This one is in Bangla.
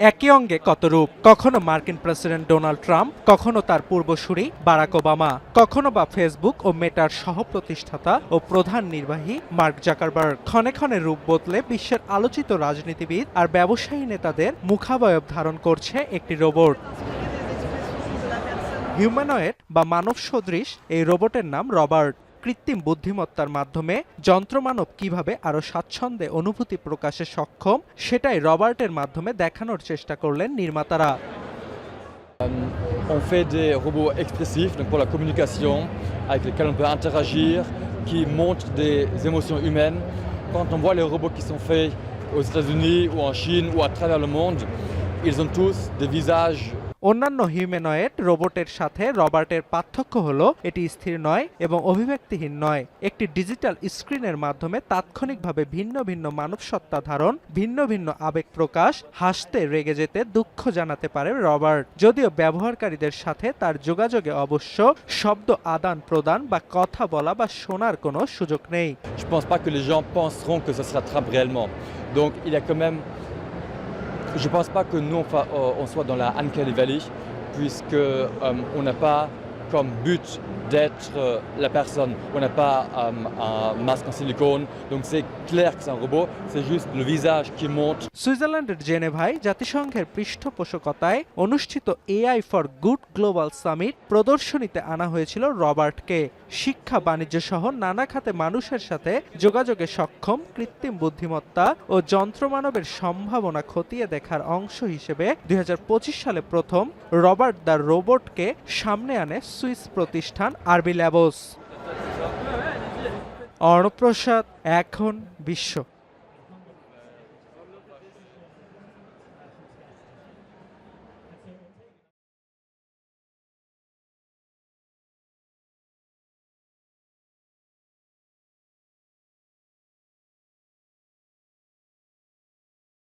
একই অঙ্গে কত রূপ, কখনো মার্কিন প্রেসিডেন্ট ডোনাল্ড ট্রাম্প, কখনো তার পূর্বসূরি বারাক ওবামা, কখনো বা ফেসবুক ও মেটার সহ-প্রতিষ্ঠাতা ও প্রধান নির্বাহী মার্ক জাকারবার্গ। ক্ষণে ক্ষণে রূপ বদলে বিশ্বের আলোচিত রাজনীতিবিদ আর ব্যবসায়ী নেতাদের মুখাবয়ব ধারণ করছে একটি রোবট। হিউম্যানয়েড বা মানব সদৃশ এই রোবটের নাম রবার্ট। কৃত্রিম বুদ্ধিমত্তার মাধ্যমে যন্ত্রমানব কিভাবে আরও স্বাচ্ছন্দ্যে অনুভূতি প্রকাশে সক্ষম, সেটাই রবার্টের মাধ্যমে দেখানোর চেষ্টা করলেন নির্মাতারা। On fait des robots expressifs donc pour la communication, avec lesquels on peut interagir, qui montrent des émotions humaines. Quand on voit les robots qui sont faits aux États-Unis ou en Chine ou à travers le monde, ils ont tous des visages. অন্যান্য হিউম্যানয়েড রোবটের সাথে রবার্টের পার্থক্য হলো এটি স্থির নয় এবং অভিব্যক্তিহীন নয়। একটি ডিজিটাল স্ক্রিনের মাধ্যমে তাৎক্ষণিকভাবে ভিন্ন ভিন্ন মানবসত্তা ধারণ, ভিন্ন ভিন্ন আবেগ প্রকাশ, হাসতে, রেগে যেতে, দুঃখ জানাতে পারে রবার্ট। যদিও ব্যবহারকারীদের সাথে তার যোগাযোগে অবশ্য শব্দ আদান প্রদান বা কথা বলা বা শোনার কোনো সুযোগ নেই। Je pense pas que les gens penseront que ça se rattrape réellement. Donc il y a quand même. Je ne pense pas que nous on soit dans la uncanny valley, puisque on n'a pas comme but d'être la personne. On n'a pas un masque en silicone, donc c'est clair que c'est un robot, c'est juste le visage qui montre. সুইজারল্যান্ডের জেনেভায় জাতিসংঘের পৃষ্ঠপোষকতায় অনুষ্ঠিত AI for good global summit প্রদর্শনীতে আনা হয়েছিল রবার্টকে। শিক্ষা, বাণিজ্য সহ নানা খাতে মানুষের সাথে যোগাযোগে সক্ষম কৃত্রিম বুদ্ধিমত্তা ও যন্ত্রমানবের সম্ভাবনা খতিয়ে দেখার অংশ হিসেবে ২০২৫ সালে প্রথম রবার্ট দ্য রোবটকে সামনে আনে সুইস প্রতিষ্ঠান আরবি ল্যাবস। অর্ণব প্রসাদ, এখন বিশ্ব।